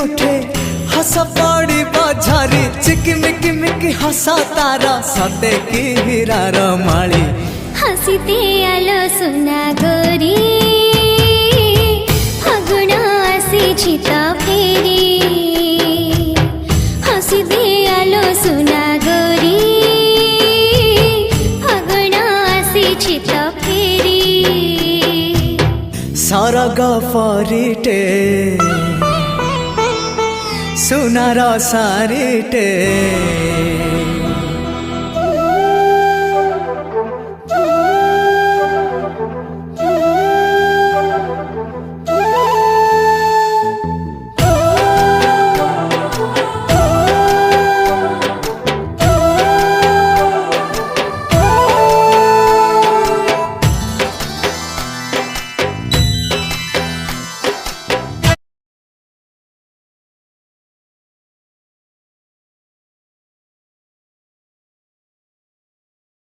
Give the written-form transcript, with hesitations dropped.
ओठे हस पड़ी बझारी चिकिमिकी मिकी हसा तारा सते की हीरार माली हसीते आलो सुना गोरी फागुण आसी तो फेरी हसीते आलो सुना गोरी फागुण आसी तो फेरी सरग परिटे सुनार सारिटे